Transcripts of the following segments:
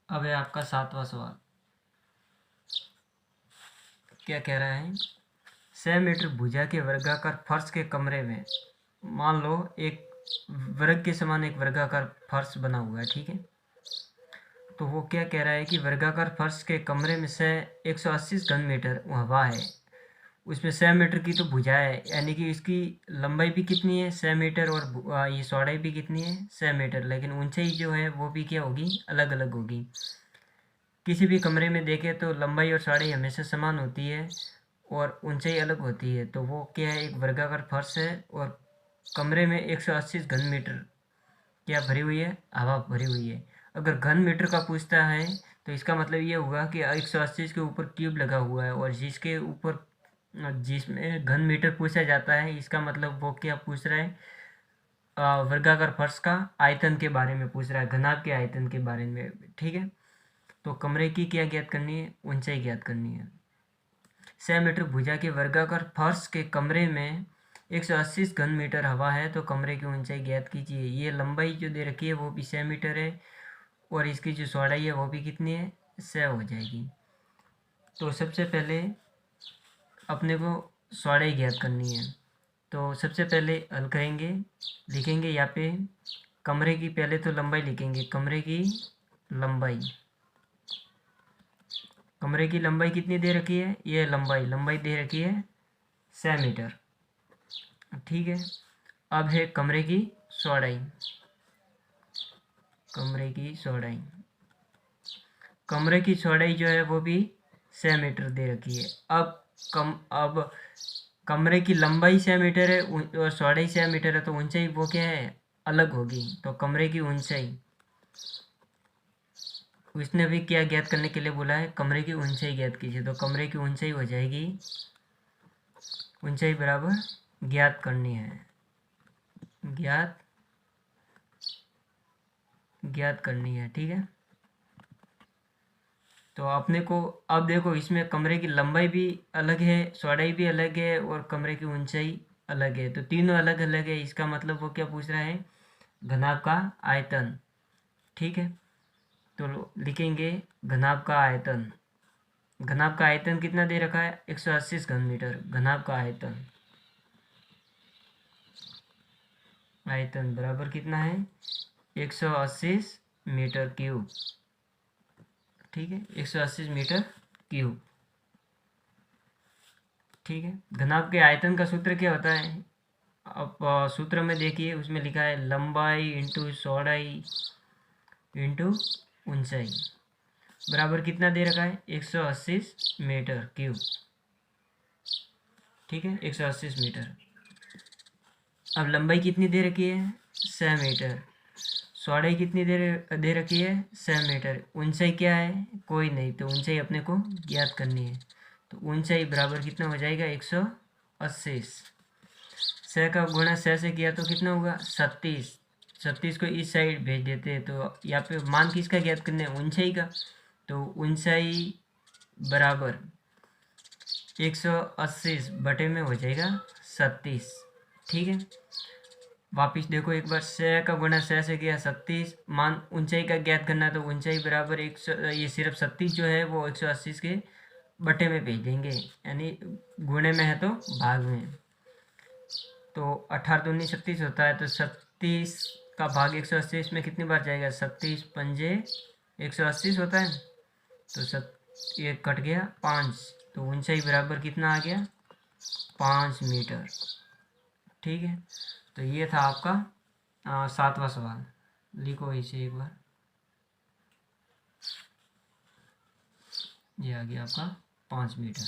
अब है आपका 7वां सवाल। क्या कह रहा है? 6 मीटर भुजा के वर्गाकार फर्श के कमरे में, मान लो एक वर्ग के समान एक वर्गाकार फर्श बना हुआ है, ठीक है। तो वो क्या कह रहा है कि वर्गाकार फर्श के कमरे में से 180 घन मीटर हवा है, उसमें 6 मीटर की तो भुजा है, यानी कि इसकी लंबाई भी कितनी है 6 मीटर, और ये चौड़ाई भी कितनी है 6 मीटर, लेकिन ऊंचाई जो है वो भी क्या होगी, अलग अलग होगी। किसी भी कमरे में देखें तो लंबाई और चौड़ाई हमेशा समान होती है और ऊंचाई अलग होती है। तो वो क्या है, एक वर्गाकार फर्श है और कमरे में 180 घन मीटर क्या भरी हुई है, हवा भरी हुई है। अगर घन मीटर का पूछता है तो इसका मतलब ये होगा कि 180 के ऊपर क्यूब लगा हुआ है, और जिसके ऊपर जिसमें घन मीटर पूछा जाता है, इसका मतलब वो क्या पूछ रहा है, वर्गाकार फर्श का आयतन के बारे में पूछ रहा है, घनाभ के आयतन के बारे में, ठीक है। तो कमरे की क्या ज्ञात करनी है, ऊंचाई ज्ञात करनी है। 6 मीटर भुजा के वर्गाकार फर्श के कमरे में 180 घन मीटर हवा है, तो कमरे की ऊंचाई ज्ञात कीजिए। ये लंबाई जो दे रखी है वो भी 6 मीटर है, और इसकी जो चौड़ाई है वो भी कितनी है, 6 हो जाएगी। तो सबसे पहले अपने को चौड़ाई ज्ञात करनी है। तो सबसे पहले हल करेंगे, लिखेंगे यहाँ पे कमरे की, पहले तो लंबाई लिखेंगे, कमरे की लंबाई। कमरे की लंबाई कितनी दे रखी है, ये लंबाई दे रखी है 6 मीटर, ठीक है। अब है कमरे की चौड़ाई। कमरे की चौड़ाई, कमरे की चौड़ाई जो है वो भी 6 मीटर दे रखी है। अब कमरे की लंबाई 6 मीटर है और चौड़ाई 6 मीटर है, तो ऊंचाई वो क्या है, अलग होगी। तो कमरे की ऊंचाई, उसने भी क्या ज्ञात करने के लिए बोला है, कमरे की ऊंचाई ज्ञात कीजिए। तो कमरे की ऊंचाई हो जाएगी, ऊंचाई बराबर ज्ञात करनी है, ज्ञात ज्ञात करनी है, ठीक है। तो अपने को अब देखो, इसमें कमरे की लंबाई भी अलग है, चौड़ाई भी अलग है, और कमरे की ऊंचाई अलग है, तो तीनों अलग अलग है। इसका मतलब वो क्या पूछ रहा है, घनाभ का आयतन, ठीक है। तो लिखेंगे घनाभ का आयतन। घनाभ का आयतन कितना दे रखा है, 180 घन मीटर। घनाभ का आयतन, आयतन बराबर कितना है, 180 मीटर क्यूब, ठीक है, 180 मीटर क्यूब, ठीक है। घनाभ के आयतन का सूत्र क्या होता है, अब सूत्र में देखिए, उसमें लिखा है लंबाई इंटू चौड़ाई इंटू ऊंचाई, बराबर कितना दे रखा है, 180 मीटर क्यूब, ठीक है, 180 मीटर। अब लंबाई कितनी दे रखी है, 6 मीटर। चौड़ाई कितनी दे रखी है, 6 मीटर। ऊंचाई क्या है, कोई नहीं, तो ऊंचाई अपने को ज्ञात करनी है। तो ऊंचाई बराबर कितना हो जाएगा, 180। 6 का गुणा 6 से किया तो कितना होगा, 36। 36 को इस साइड भेज देते हैं, तो यहाँ पे मान किसका ज्ञात करना है, ऊंचाई का। तो ऊंचाई बराबर 180 बटे में हो जाएगा 36, ठीक है। वापिस देखो एक बार, 6 का गुणा 6 से किया 36, मान ऊंचाई का ज्ञात करना, तो ऊंचाई बराबर ये सिर्फ 36 जो है वो 180 के बटे में भेज देंगे, यानी गुणे में है तो भाग में। तो 18 दूनी 36 होता है, तो 36 का भाग 180 में कितनी बार जाएगा, 36 पंजे 180 होता है, तो ये कट गया 5, तो ऊंचाई बराबर कितना आ गया, 5 मीटर, ठीक है। तो ये था आपका 7वां सवाल। लिखो इसे एक बार, ये आ गया आपका 5 मीटर।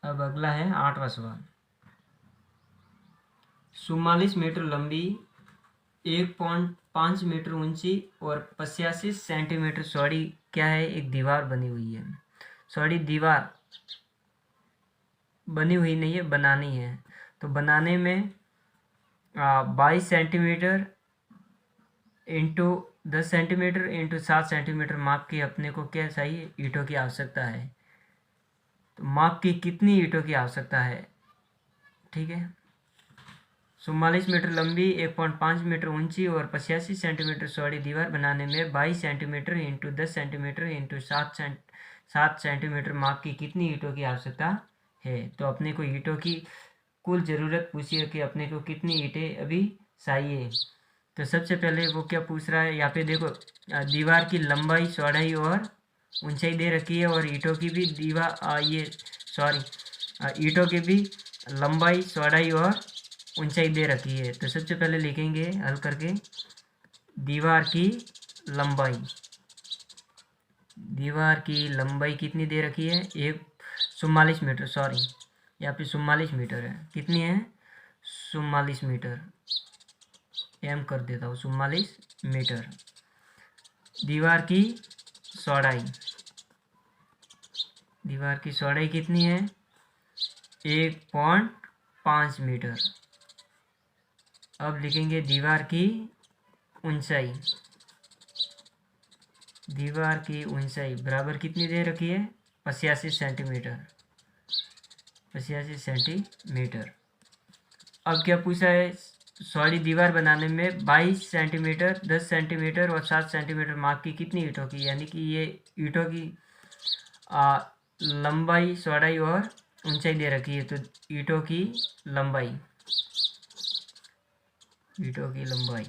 अब अगला है 8वां सवाल। 44 मीटर लंबी, 1.5 मीटर ऊंची और 85 सेंटीमीटर चौड़ी क्या है, एक दीवार बनी हुई है। चौड़ी दीवार बनी हुई नहीं है, बनानी है। तो बनाने में 22 centimetre into 10 centimetre into 7 centimetre माप की अपने को क्या चाहिए, ईंटों की आवश्यकता है। तो माप की कितनी ईंटों की आवश्यकता है, ठीक है। 44 मीटर लंबी, 1.5 मीटर ऊंची और 85 सेंटीमीटर चौड़ी दीवार बनाने में 22 centimetre into 10 centimetre into 7 centimetre माप की कितनी ईंटों की आवश्यकता है। तो अपने को ईंटों की कुल ज़रूरत पूछी है कि अपने को कितनी ईंटें अभी चाहिए। तो सबसे पहले वो क्या पूछ रहा है, यहाँ पे देखो दीवार की लंबाई चौड़ाई और ऊंचाई दे रखी है और ईंटों की भी ईंटों की भी लंबाई चौड़ाई और ऊंचाई दे रखी है। तो सबसे पहले लिखेंगे हल करके दीवार की लंबाई। दीवार की लंबाई कितनी दे रखी है, 44 मीटर, यहाँ पे 44 मीटर है। कितनी है, 44 मीटर, एम कर देता हूँ, 44 मीटर। दीवार की चौड़ाई, दीवार की चौड़ाई कितनी है, 1.5 मीटर। अब लिखेंगे दीवार की ऊंचाई। दीवार की ऊंचाई बराबर कितनी दे रखी है, 85 सेंटीमीटर, 85 सेंटीमीटर। अब क्या पूछा है, चौड़ी दीवार बनाने में 22 सेंटीमीटर, 10 सेंटीमीटर और 7 सेंटीमीटर माप की कितनी ईंटों की, यानी कि ये ईंटों की लंबाई चौड़ाई और ऊंचाई दे रखी है। तो ईंटों की लंबाई, ईंटों की लंबाई,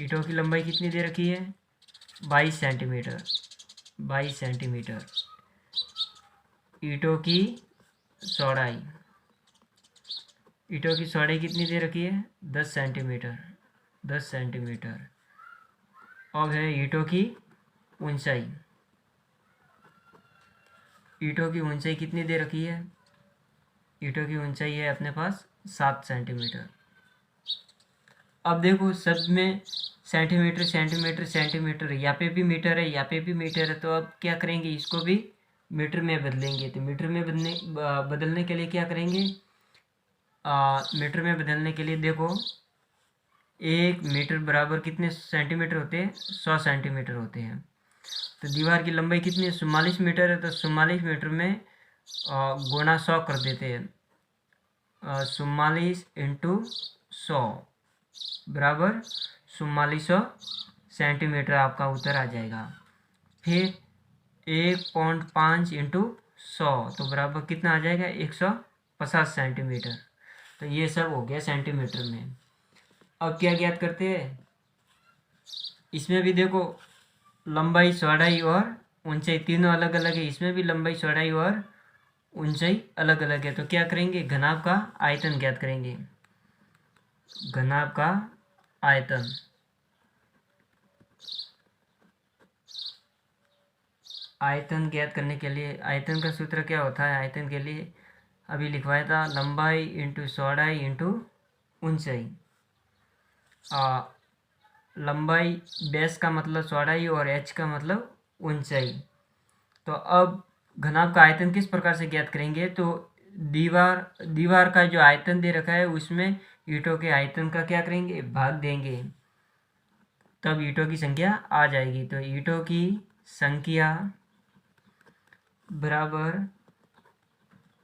ईंटों की लंबाई कितनी दे रखी है, 22 सेंटीमीटर, 22 सेंटीमीटर। ईंटों की चौड़ाई, ईंटों की चौड़ाई कितनी दे रखी है, 10 सेंटीमीटर, 10 सेंटीमीटर। अब है ईंटों की ऊंचाई। ईंटों की ऊंचाई कितनी दे रखी है, ईंटों की ऊंचाई है अपने पास 7 सेंटीमीटर। अब देखो सब में सेंटीमीटर सेंटीमीटर सेंटीमीटर, यहाँ पे भी मीटर है, यहाँ पे भी मीटर है। तो अब क्या करेंगे, इसको भी मीटर में बदलेंगे। तो मीटर में बदलने के लिए क्या करेंगे, मीटर में बदलने के लिए देखो 1 मीटर बराबर कितने सेंटीमीटर होते हैं, 100 सेंटीमीटर होते हैं। तो दीवार की लंबाई कितनी है, 44 मीटर है। तो 44 मीटर में गुणा 100 कर देते हैं, 44 इंटू 100 बराबर 4400 सेंटीमीटर आपका उत्तर आ जाएगा। फिर 1.5 इंटू 100 तो बराबर कितना आ जाएगा, 150 सेंटीमीटर। तो ये सब हो गया सेंटीमीटर में। अब क्या ज्ञात करते हैं, इसमें भी देखो लंबाई चौड़ाई और ऊंचाई तीनों अलग अलग है, इसमें भी लंबाई चौड़ाई और ऊंचाई अलग अलग है। तो क्या करेंगे, घनाभ का आयतन ज्ञात करेंगे। घनाभ का आयतन, आयतन ज्ञात करने के लिए आयतन का सूत्र क्या होता है, आयतन के लिए अभी लिखवाया था, लंबाई इंटू चौड़ाई इंटू ऊंचाई। लंबाई बेस का मतलब चौड़ाई और एच का मतलब ऊंचाई। तो अब घनाभ का आयतन किस प्रकार से ज्ञात करेंगे, तो दीवार का जो आयतन दे रखा है उसमें ईंटों के आयतन का क्या करेंगे, भाग देंगे, तब ईंटों की संख्या आ जाएगी। तो ईंटों की संख्या बराबर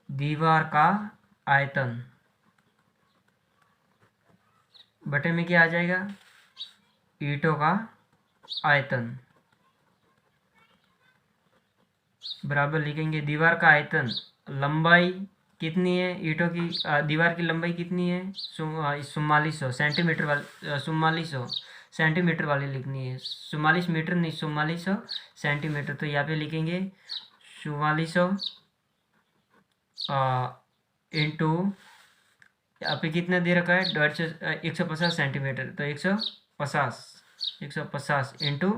दीवार का आयतन, बटे में क्या आ जाएगा, ईंटों का आयतन बराबर लिखेंगे दीवार का आयतन। लंबाई कितनी है ईंटों की, दीवार की लंबाई कितनी है, 4400 सेंटीमीटर वाली, 4400 सेंटीमीटर वाली लिखनी है, 44 मीटर नहीं, 4400 सेंटीमीटर। तो यहाँ पे लिखेंगे 4400 इंटू, यहाँ पे कितना दे रखा है, 150 सेंटीमीटर। तो 150 इंटू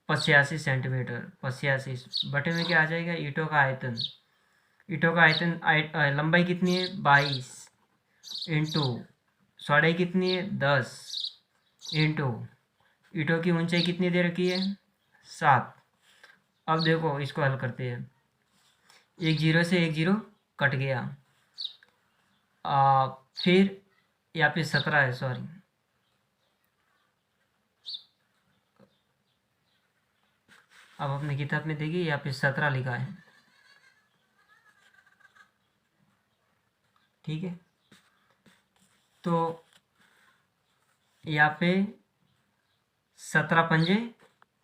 85 सेंटीमीटर, 85 बटे में क्या आ जाएगा, ईंटों का आयतन। ईंटों का आयतन लंबाई कितनी है, 22 इंटू चौड़ाई कितनी है, 10 इंटू ईंटों की ऊंचाई कितनी दे रखी है, 7। अब देखो इसको हल करते हैं, एक जीरो से एक जीरो कट गया, फिर यहाँ पे 17 है, सॉरी, अब अपने किताब में देखिए यहाँ पे 17 लिखा है, ठीक है। तो यहाँ पे 17 पंजे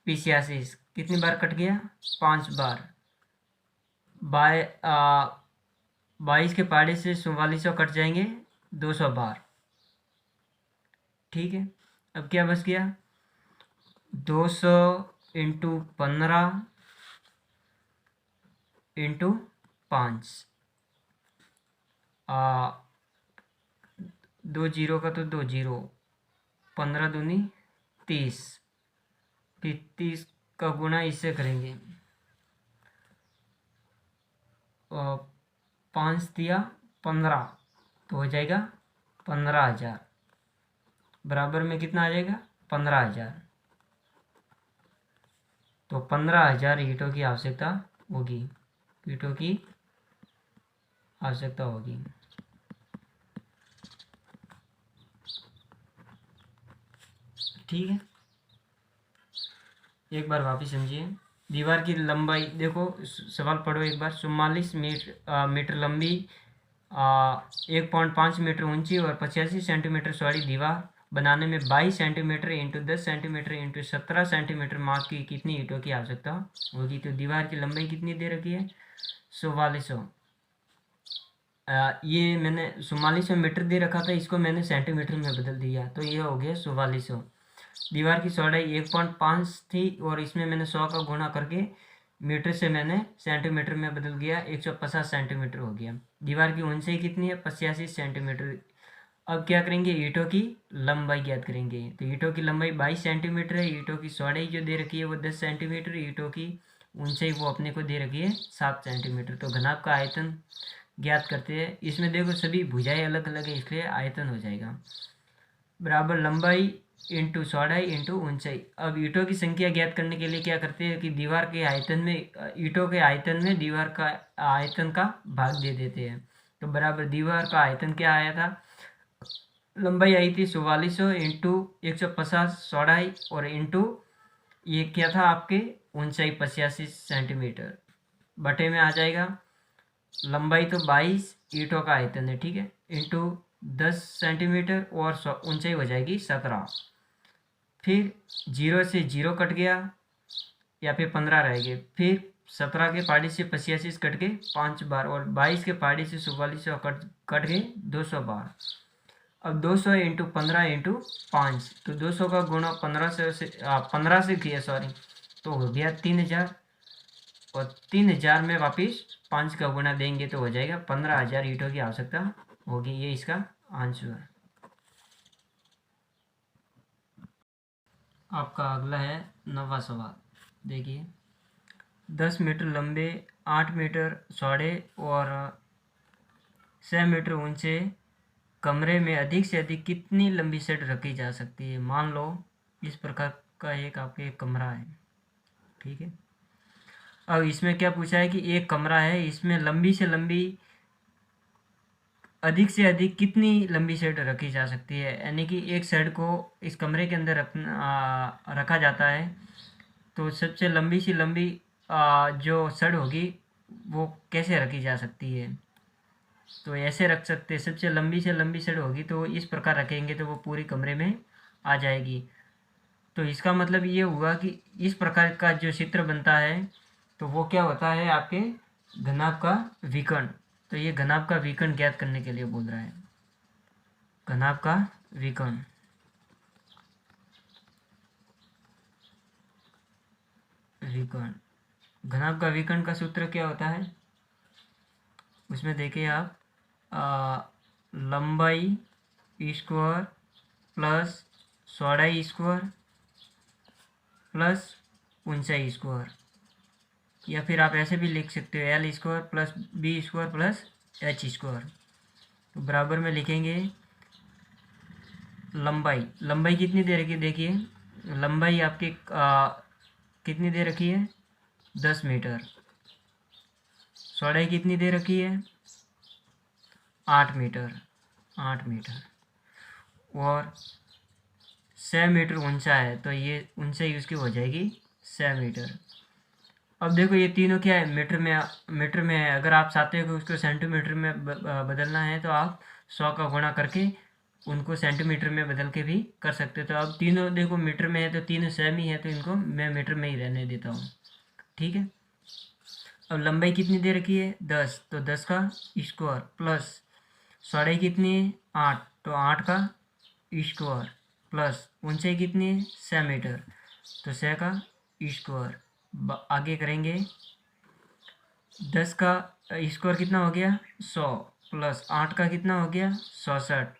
85, कितनी बार कट गया? 5 बार। 22 के पहाड़े से 4400 कट जाएंगे 200 बार। ठीक है, अब क्या बच गया? 200 इंटू 15 इंटू 5। 2 जीरो का तो 2 जीरो, 15 दूनी 30, फिर 30 का गुणा इससे करेंगे, 5 दिया 15, तो हो जाएगा 15,000। बराबर में कितना आ जाएगा? 15,000। तो 15,000 ईंटों की आवश्यकता होगी, ईंटों की आवश्यकता होगी। ठीक है, एक बार वापिस समझिए। दीवार की लंबाई देखो, सवाल पढ़ो एक बार। 44 मीटर लंबी, 1.5 मीटर ऊंची और 85 सेंटीमीटर चौड़ी दीवार बनाने में 22 centimetre into 10 centimetre into 17 centimetre माप की कितनी ईंटों की आवश्यकता होगी? तो दीवार की लंबाई कितनी दे रखी है? 4400। ये मैंने 4400 मीटर दे रखा था, इसको मैंने सेंटीमीटर में बदल दिया, तो ये हो गया 4400। दीवार की चौड़ाई 1.5 थी और इसमें मैंने 100 का गुणा करके मीटर से मैंने सेंटीमीटर में बदल गया, 150 सेंटीमीटर हो गया। दीवार की ऊंचाई कितनी है? 85 सेंटीमीटर। अब क्या करेंगे? ईंटों की लंबाई ज्ञात करेंगे। तो ईंटों की लंबाई 22 सेंटीमीटर है, ईंटों की चौड़ाई जो दे रखी है वो 10 सेंटीमीटर, ईंटों की ऊंचाई वो अपने को दे रखी है 7 सेंटीमीटर। तो घनाभ का आयतन ज्ञात करते हैं। इसमें देखो सभी भुजाएं अलग अलग है, इसलिए आयतन हो जाएगा बराबर लंबाई इंटू चौड़ाई इंटू ऊंचाई। अब ईंटों की संख्या ज्ञात करने के लिए क्या करते हैं कि दीवार के आयतन में, ईंटों के आयतन में दीवार का आयतन का भाग दे देते हैं। तो बराबर दीवार का आयतन क्या आया था? लंबाई आई थी 4400 इंटू 150 चौड़ाई और इंटू ये क्या था आपके ऊंचाई 85 सेंटीमीटर, बटे में आ जाएगा लंबाई तो 22 ईंटों का आयतन है, ठीक है, इंटू 10 सेंटीमीटर और ऊंचाई हो जाएगी 17। फिर 0 से 0 कट गया या फिर 15 रह गए, फिर 17 के पहाड़ी से 85 कट गए 5 बार और 22 के पहाड़ी से 4400 कट गए 200 बार। अब 200 इंटू 15 इंटू 5, तो 200 का गुणा 15 से किया, सॉरी, तो हो गया 3000 और 3000 में वापिस 5 का गुणा देंगे तो हो जाएगा 15,000 ईंटों की आवश्यकता होगी। ये इसका आंसर है। आपका अगला है 9वां सवाल। देखिए, 10 मीटर लंबे, 8 मीटर चौड़े और 6 मीटर ऊंचे कमरे में अधिक से अधिक कितनी लंबी शेड रखी जा सकती है? मान लो इस प्रकार का एक आपके कमरा है, ठीक है। अब इसमें क्या पूछा है कि एक कमरा है, इसमें लंबी से लंबी, अधिक से अधिक कितनी लंबी शेड रखी जा सकती है, यानी कि एक शेड को इस कमरे के अंदर रखा जाता है। तो सबसे लंबी सी लंबी जो शेड होगी वो कैसे रखी जा सकती है? तो ऐसे रख सकते हैं, सबसे लंबी से लंबी शेड होगी तो इस प्रकार रखेंगे तो वो पूरी कमरे में आ जाएगी। तो इसका मतलब ये हुआ कि इस प्रकार का जो चित्र बनता है तो वो क्या होता है आपके घनाभ का विकर्ण। तो ये घनाभ का विकर्ण ज्ञात करने के लिए बोल रहा है, घनाभ का विकर्ण। विकर्ण, घनाभ का विकर्ण का सूत्र क्या होता है? उसमें देखिए आप, लंबाई स्क्वायर प्लस चौड़ाई स्क्वायर प्लस ऊंचाई स्क्वायर, या फिर आप ऐसे भी लिख सकते हो L square plus B square plus H square. तो बराबर में लिखेंगे लंबाई, लंबाई कितनी दे रखी है? देखिए लंबाई आपकी कितनी दे रखी है? 10 मीटर। चौड़ाई कितनी दे रखी है? 8 मीटर, 8 मीटर और 6 मीटर ऊंचा है, तो ये ऊंचाई उसकी हो जाएगी 6 मीटर। अब देखो ये तीनों क्या है? मीटर में है। अगर आप चाहते हो कि उसको सेंटीमीटर में बदलना है तो आप 100 का गुणा करके उनको सेंटीमीटर में बदल के भी कर सकते हो। तो अब तीनों देखो मीटर में है तो तीनों सेम ही है, तो इनको मैं मीटर में ही रहने देता हूँ। ठीक है। अब लंबाई कितनी दे रखी है 10, तो 10 का स्क्वायर प्लस चौड़ाई कितनी है 8, तो 8 का स्क्वायर प्लस ऊंचाई कितनी है 6 मीटर, तो 6 का स्क्वायर। आगे करेंगे 10 का स्क्वायर कितना हो गया 100 प्लस 8 का कितना हो गया 67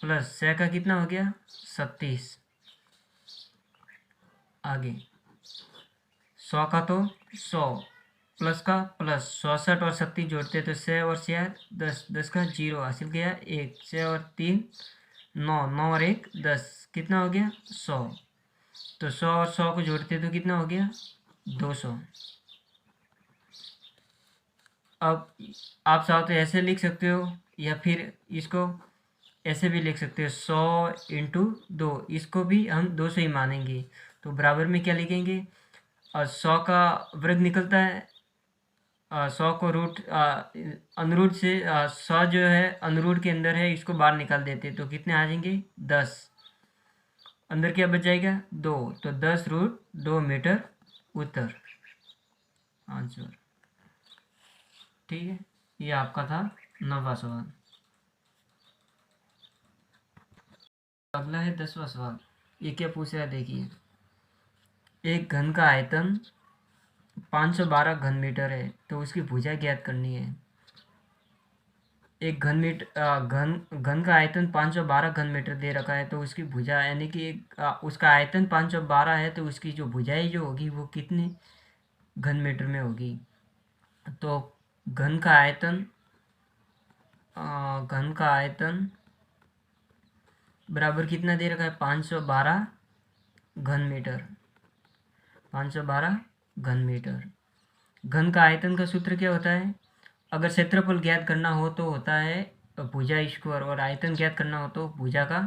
प्लस 6 का कितना हो गया 37। आगे 100 का तो 100 प्लस का प्लस 67 और 37 जोड़ते तो 6 और 6 10, 10 का 0 हासिल गया 1, 6 और 3 9, 9 और 1 10, कितना हो गया 100। तो 100 और 100 को जोड़ते तो कितना हो गया 200। अब आप चाहो तो ऐसे लिख सकते हो या फिर इसको ऐसे भी लिख सकते हो 100 इंटू 2, इसको भी हम 200 ही मानेंगे। तो बराबर में क्या लिखेंगे, 100 का वर्ग निकलता है 100 को रूट अनुरूट से 100 जो है अनुरूट के अंदर है, इसको बाहर निकाल देते तो कितने आ जाएंगे 10। अंदर क्या बच जाएगा 2, तो 10√2 मीटर उत्तर आंसर। ठीक है, ये आपका था 9वां सवाल। अगला है 10वां सवाल। ये क्या पूछ रहा है देखिए, एक घन का आयतन 512 घन मीटर है तो उसकी भुजा ज्ञात करनी है। एक घन का आयतन 512 घन मीटर दे रखा है, तो उसकी भुजा यानी कि उसका आयतन 512 है, तो उसकी जो भुजाई जो होगी वो कितनी घन मीटर में होगी। तो घन का आयतन बराबर कितना दे रखा है 512 घन मीटर, 512 घन मीटर। घन का आयतन का सूत्र क्या होता है, अगर क्षेत्रफल ज्ञात करना हो तो होता है भुजा स्क्वायर, और आयतन ज्ञात करना हो तो भुजा का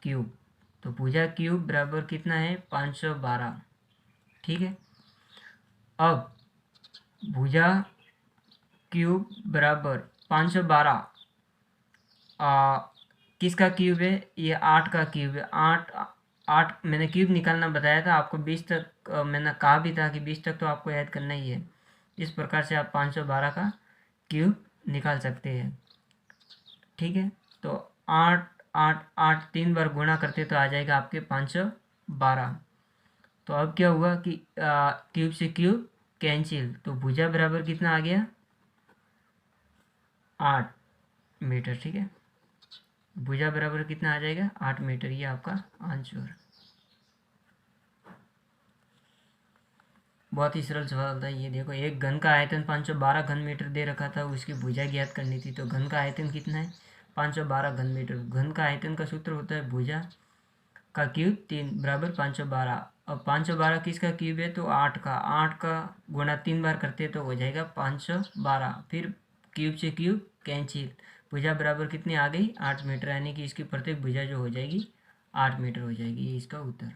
क्यूब। तो भुजा क्यूब बराबर कितना है 512। ठीक है। अब भुजा क्यूब बराबर 512 किसका क्यूब है, ये 8 का क्यूब है। 8 मैंने क्यूब निकालना बताया था आपको, 20 तक मैंने कहा भी था कि 20 तक तो आपको याद करना ही है। इस प्रकार से आप 512 का क्यूब निकाल सकते हैं। ठीक है। तो 8 8 8 3 बार गुणा करते तो आ जाएगा आपके 512। तो अब क्या हुआ कि क्यूब से क्यूब कैंसिल, तो भुजा बराबर कितना आ गया 8 मीटर। ठीक है, भुजा बराबर कितना आ जाएगा 8 मीटर, ये आपका आंसर। बहुत ही सरल सवाल था ये। देखो, एक घन का आयतन 512 घन मीटर दे रखा था, उसकी भुजा ज्ञात करनी थी। तो घन का आयतन कितना है 512 घन मीटर। घन का आयतन का सूत्र होता है भुजा का क्यूब 3 बराबर 512। अब 512 किसका क्यूब है, तो 8 का, 8 का गुणा 3 बार करते तो हो जाएगा 512। फिर क्यूब से क्यूब कैंसिल, भुजा बराबर कितनी आ गई 8 मीटर, यानी कि इसकी प्रत्येक भुजा जो हो जाएगी 8 मीटर हो जाएगी। ये इसका उत्तर।